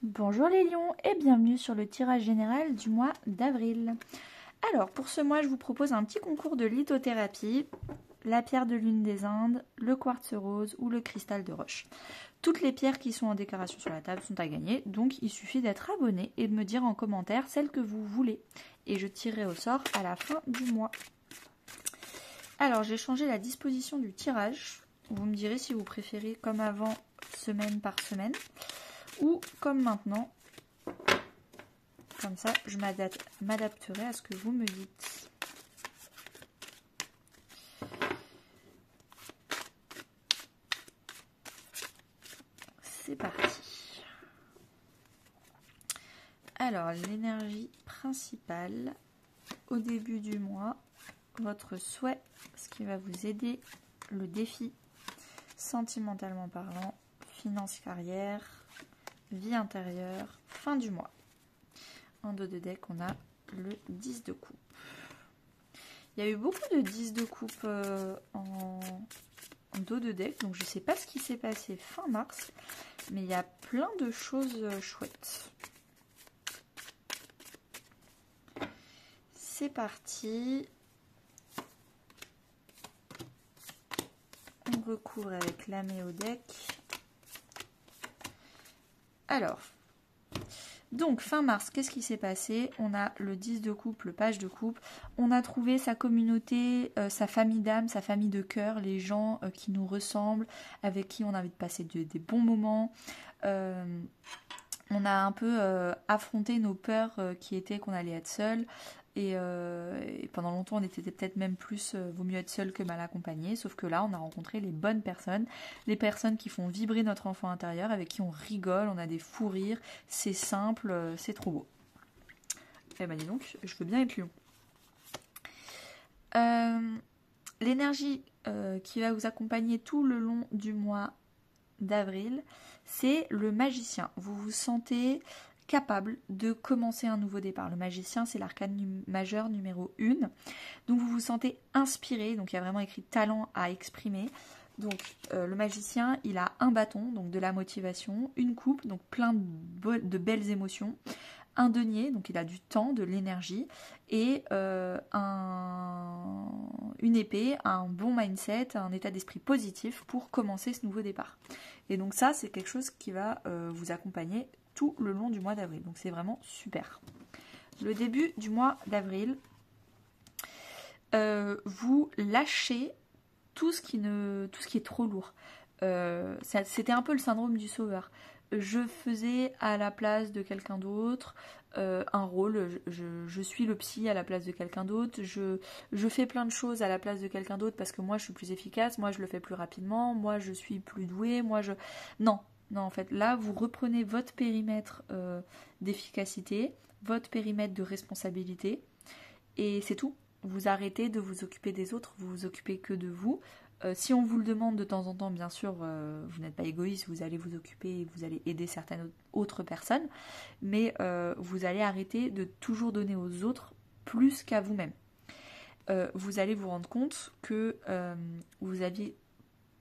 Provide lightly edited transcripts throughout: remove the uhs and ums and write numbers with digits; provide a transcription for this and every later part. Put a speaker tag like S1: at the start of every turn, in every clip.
S1: Bonjour les lions et bienvenue sur le tirage général du mois d'avril. Alors pour ce mois je vous propose un petit concours de lithothérapie, la pierre de lune des Indes, le quartz rose ou le cristal de roche. Toutes les pierres qui sont en décoration sur la table sont à gagner, donc il suffit d'être abonné et de me dire en commentaire celle que vous voulez. Et je tirerai au sort à la fin du mois. Alors j'ai changé la disposition du tirage, vous me direz si vous préférez comme avant, semaine par semaine. Ou comme maintenant, comme ça je m'adapterai à ce que vous me dites. C'est parti. Alors l'énergie principale au début du mois, votre souhait, ce qui va vous aider, le défi, sentimentalement parlant, finance carrière, vie intérieure, fin du mois. En dos de deck, on a le 10 de coupe. Il y a eu beaucoup de 10 de coupe en dos de deck, donc je ne sais pas ce qui s'est passé fin mars, mais il y a plein de choses chouettes. C'est parti. On recouvre avec la au deck. Alors, donc fin mars, qu'est-ce qui s'est passé? On a le 10 de coupe, le page de coupe. On a trouvé sa communauté, sa famille d'âme, sa famille de cœur, les gens qui nous ressemblent, avec qui on a envie de passer des bons moments. On a un peu affronté nos peurs qui étaient qu'on allait être seul. Et pendant longtemps, on était peut-être même plus vaut mieux être seul que mal accompagné. Sauf que là, on a rencontré les bonnes personnes, les personnes qui font vibrer notre enfant intérieur, avec qui on rigole, on a des fous rires, c'est simple, c'est trop beau. Eh ben dis donc, je veux bien être lion. L'énergie qui va vous accompagner tout le long du mois d'avril, c'est le magicien. Vous vous sentez capable de commencer un nouveau départ. Le magicien, c'est l'arcane majeur numéro 1. Donc vous vous sentez inspiré, donc il y a vraiment écrit talent à exprimer. Donc le magicien, il a un bâton, donc de la motivation, une coupe, donc plein de belles émotions, un denier, donc il a du temps, de l'énergie, et une épée, un bon mindset, un état d'esprit positif pour commencer ce nouveau départ. Et donc ça, c'est quelque chose qui va vous accompagner tout le long du mois d'avril. Donc c'est vraiment super. Le début du mois d'avril, vous lâchez tout ce qui est trop lourd. C'était un peu le syndrome du sauveur. Je faisais à la place de quelqu'un d'autre un rôle, je suis le psy à la place de quelqu'un d'autre, je fais plein de choses à la place de quelqu'un d'autre parce que moi je suis plus efficace, moi je le fais plus rapidement, moi je suis plus douée, Non, en fait, là vous reprenez votre périmètre d'efficacité, votre périmètre de responsabilité et c'est tout. Vous arrêtez de vous occuper des autres, vous vous occupez que de vous. Si on vous le demande de temps en temps, bien sûr, vous n'êtes pas égoïste, vous allez vous occuper, vous allez aider certaines autres personnes, mais vous allez arrêter de toujours donner aux autres plus qu'à vous-même. Vous allez vous rendre compte que vous aviez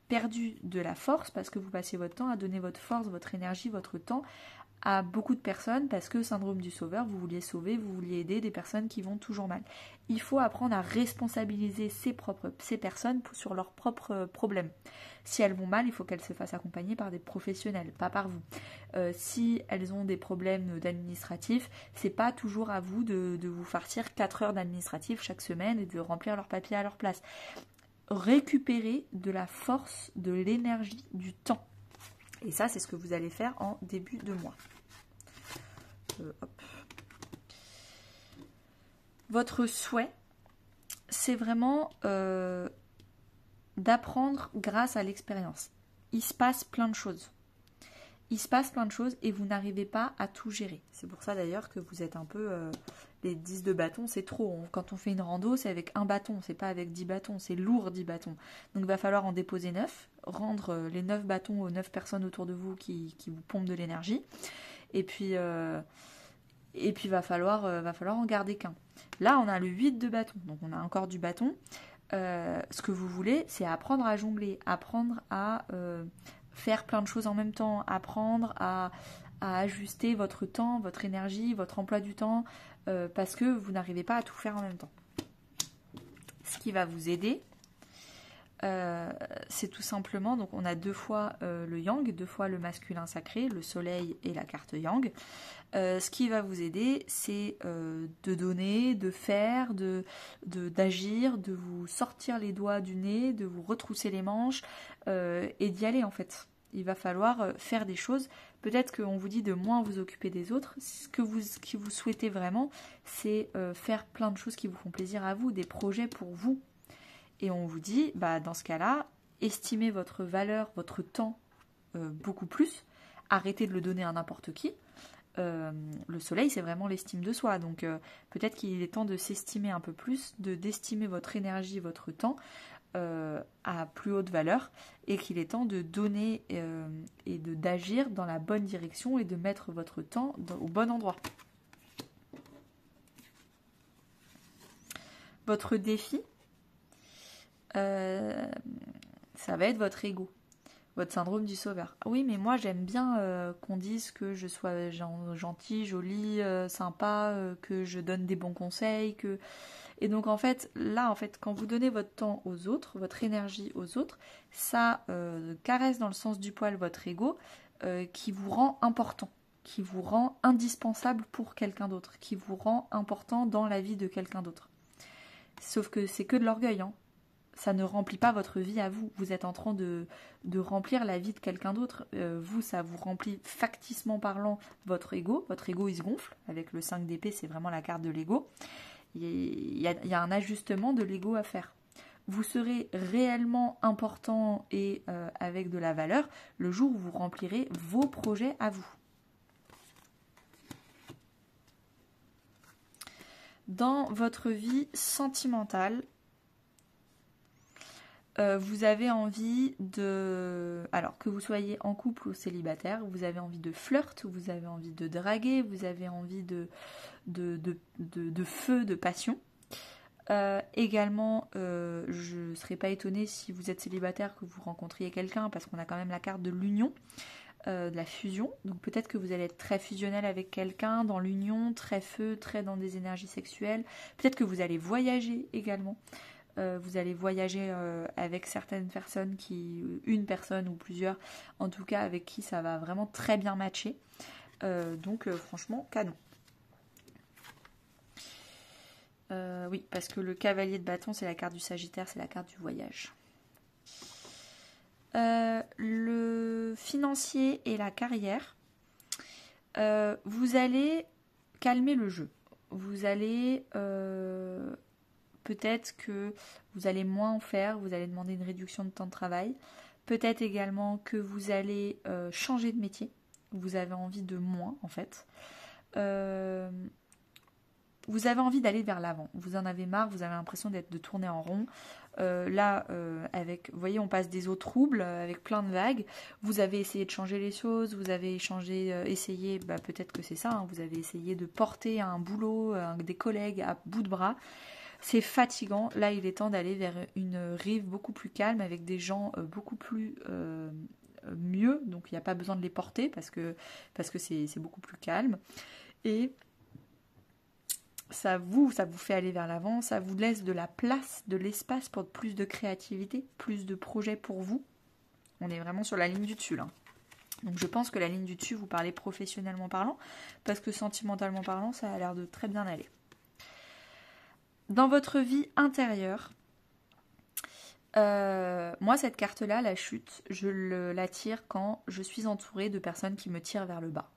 S1: perdu de la force parce que vous passiez votre temps à donner votre force, votre énergie, votre temps à beaucoup de personnes parce que syndrome du sauveur, vous vouliez sauver, vous vouliez aider des personnes qui vont toujours mal. Il faut apprendre à responsabiliser ces personnes sur leurs propres problèmes. Si elles vont mal, il faut qu'elles se fassent accompagner par des professionnels, pas par vous. Si elles ont des problèmes d'administratif, c'est pas toujours à vous de vous farcir 4 heures d'administratif chaque semaine et de remplir leurs papiers à leur place. Récupérer de la force, de l'énergie, du temps. Et ça, c'est ce que vous allez faire en début de mois. Hop. Votre souhait, c'est vraiment d'apprendre grâce à l'expérience. Il se passe plein de choses. Il se passe plein de choses et vous n'arrivez pas à tout gérer. C'est pour ça d'ailleurs que vous êtes un peu... les 10 de bâton, c'est trop. Quand on fait une rando, c'est avec un bâton, c'est pas avec 10 bâtons, c'est lourd 10 bâtons. Donc il va falloir en déposer 9, rendre les 9 bâtons aux 9 personnes autour de vous qui vous pompent de l'énergie. Et puis va falloir en garder qu'un. Là, on a le 8 de bâton, donc on a encore du bâton. Ce que vous voulez, c'est apprendre à jongler, apprendre à faire plein de choses en même temps, apprendre à à ajuster votre temps, votre énergie, votre emploi du temps, parce que vous n'arrivez pas à tout faire en même temps. Ce qui va vous aider, c'est tout simplement, donc on a 2 fois le yang, 2 fois le masculin sacré, le soleil et la carte yang. Ce qui va vous aider, c'est de donner, de faire, d'agir, de vous sortir les doigts du nez, de vous retrousser les manches et d'y aller en fait. Il va falloir faire des choses. Peut-être qu'on vous dit de moins vous occuper des autres. Ce que vous souhaitez vraiment, c'est faire plein de choses qui vous font plaisir à vous, des projets pour vous. Et on vous dit, dans ce cas-là, estimez votre valeur, votre temps beaucoup plus. Arrêtez de le donner à n'importe qui. Le soleil, c'est vraiment l'estime de soi. Donc peut-être qu'il est temps de s'estimer un peu plus, d'estimer votre énergie, votre temps à plus haute valeur, et qu'il est temps de donner et d'agir dans la bonne direction et de mettre votre temps au bon endroit. Votre défi, ça va être votre ego, votre syndrome du sauveur. Oui, mais moi j'aime bien qu'on dise que je sois gentil, joli, sympa, que je donne des bons conseils, que... Et donc en fait, là, quand vous donnez votre temps aux autres, votre énergie aux autres, ça caresse dans le sens du poil votre ego qui vous rend important, qui vous rend indispensable pour quelqu'un d'autre, qui vous rend important dans la vie de quelqu'un d'autre. Sauf que c'est que de l'orgueil, hein. Ça ne remplit pas votre vie à vous. Vous êtes en train de remplir la vie de quelqu'un d'autre. Vous, ça vous remplit facticement parlant votre ego. Votre ego, il se gonfle. Avec le 5 d'épée, c'est vraiment la carte de l'ego. Il y a un ajustement de l'ego à faire. Vous serez réellement important et avec de la valeur le jour où vous remplirez vos projets à vous. Dans votre vie sentimentale, vous avez envie de... Alors, que vous soyez en couple ou célibataire, vous avez envie de flirt, vous avez envie de draguer, vous avez envie de feu, de passion. Également, je ne serais pas étonnée si vous êtes célibataire que vous rencontriez quelqu'un, parce qu'on a quand même la carte de l'union, de la fusion. Donc peut-être que vous allez être très fusionnel avec quelqu'un dans l'union, très feu, très dans des énergies sexuelles. Peut-être que vous allez voyager également. Vous allez voyager avec certaines personnes, une personne ou plusieurs, en tout cas avec qui ça va vraiment très bien matcher. Donc franchement, canon. Oui, parce que le cavalier de bâton, c'est la carte du Sagittaire, c'est la carte du voyage. Le financier et la carrière, vous allez calmer le jeu. Vous allez... peut-être que vous allez moins en faire, vous allez demander une réduction de temps de travail. Peut-être également que vous allez changer de métier. Vous avez envie de moins, en fait. Vous avez envie d'aller vers l'avant. Vous en avez marre, vous avez l'impression de tourner en rond. Avec, vous voyez, on passe des eaux troubles avec plein de vagues. Vous avez essayé de changer les choses, vous avez essayé, peut-être que c'est ça, hein, vous avez essayé de porter un boulot, des collègues à bout de bras. C'est fatigant. Là, il est temps d'aller vers une rive beaucoup plus calme avec des gens beaucoup plus mieux. Donc, il n'y a pas besoin de les porter parce que c'est beaucoup plus calme. Et ça vous fait aller vers l'avant. Ça vous laisse de la place, de l'espace pour plus de créativité, plus de projets pour vous. On est vraiment sur la ligne du dessus, là. Donc, je pense que la ligne du dessus, vous parlez professionnellement parlant parce que sentimentalement parlant, ça a l'air de très bien aller. Dans votre vie intérieure, moi cette carte-là, la chute, je la tire quand je suis entourée de personnes qui me tirent vers le bas.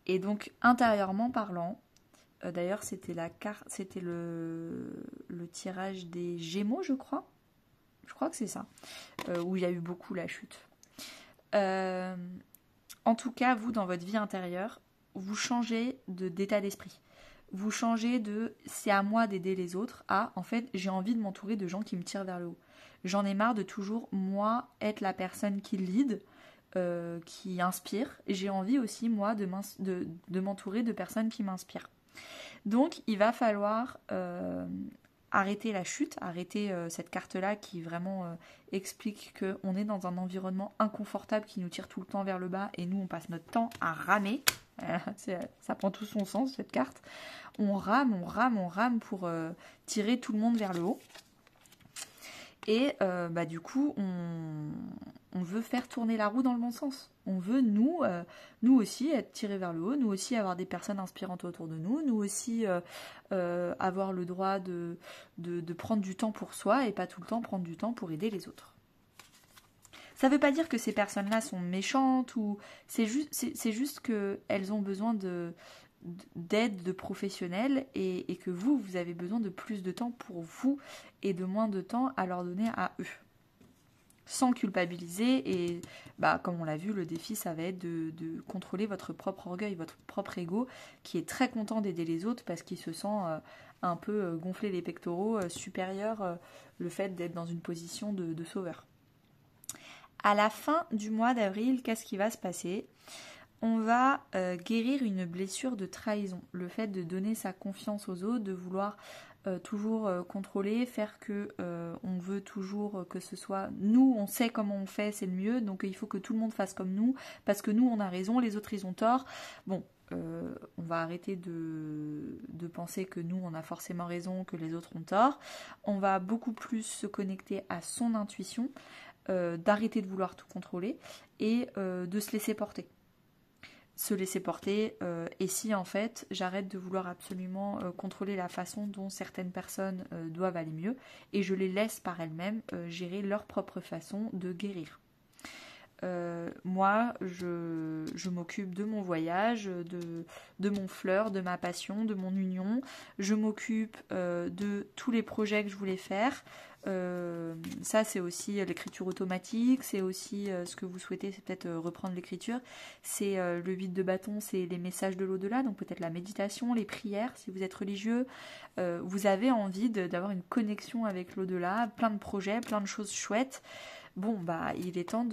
S1: Et donc intérieurement parlant, d'ailleurs c'était le tirage des Gémeaux, je crois que c'est ça, où il y a eu beaucoup la chute. En tout cas, vous dans votre vie intérieure, vous changez d'état d'esprit. Vous changez de « c'est à moi d'aider les autres » à « en fait, j'ai envie de m'entourer de gens qui me tirent vers le haut ». J'en ai marre de toujours, moi, être la personne qui lead, qui inspire. J'ai envie aussi, moi, de m'entourer de personnes qui m'inspirent. Donc, il va falloir arrêter la chute, arrêter cette carte-là qui vraiment explique qu'on est dans un environnement inconfortable qui nous tire tout le temps vers le bas et nous on passe notre temps à ramer. Ça prend tout son sens cette carte. On rame pour tirer tout le monde vers le haut. Et du coup, on veut faire tourner la roue dans le bon sens. On veut, nous aussi, être tirés vers le haut, nous aussi avoir des personnes inspirantes autour de nous, nous aussi avoir le droit de prendre du temps pour soi et pas tout le temps prendre du temps pour aider les autres. Ça ne veut pas dire que ces personnes-là sont méchantes, ou c'est juste qu'elles ont besoin d'aide de professionnels et que vous avez besoin de plus de temps pour vous et de moins de temps à leur donner à eux. Sans culpabiliser et comme on l'a vu, le défi ça va être de contrôler votre propre orgueil, votre propre ego qui est très content d'aider les autres parce qu'il se sent un peu gonfler les pectoraux, supérieur le fait d'être dans une position de sauveur. À la fin du mois d'avril, qu'est-ce qui va se passer ? On va guérir une blessure de trahison. Le fait de donner sa confiance aux autres, de vouloir toujours contrôler, faire que on veut toujours que ce soit nous, on sait comment on fait, c'est le mieux, donc il faut que tout le monde fasse comme nous, parce que nous on a raison, les autres ils ont tort. Bon, on va arrêter de penser que nous on a forcément raison, que les autres ont tort. On va beaucoup plus se connecter à son intuition, d'arrêter de vouloir tout contrôler et de se laisser porter. Se laisser porter, et si en fait j'arrête de vouloir absolument contrôler la façon dont certaines personnes doivent aller mieux et je les laisse par elles-mêmes gérer leur propre façon de guérir. Moi je m'occupe de mon voyage, de mon fleur, de ma passion, de mon union, je m'occupe de tous les projets que je voulais faire. Ça c'est aussi l'écriture automatique, c'est aussi ce que vous souhaitez, c'est peut-être reprendre l'écriture, c'est le 8 de bâton, c'est les messages de l'au-delà, donc peut-être la méditation, les prières si vous êtes religieux, vous avez envie d'avoir une connexion avec l'au-delà, plein de projets, plein de choses chouettes. Bon, il est temps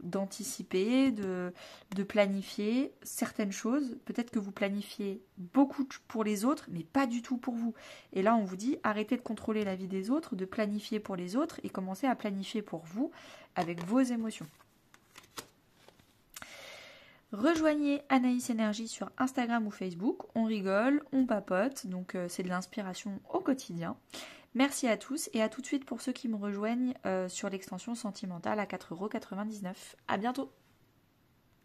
S1: d'anticiper, de planifier certaines choses. Peut-être que vous planifiez beaucoup pour les autres, mais pas du tout pour vous. Et là, on vous dit, arrêtez de contrôler la vie des autres, de planifier pour les autres et commencez à planifier pour vous avec vos émotions. Rejoignez Anaïs Énergie sur Instagram ou Facebook. On rigole, on papote, donc c'est de l'inspiration au quotidien. Merci à tous et à tout de suite pour ceux qui me rejoignent sur l'extension sentimentale à 4,99 €. À bientôt!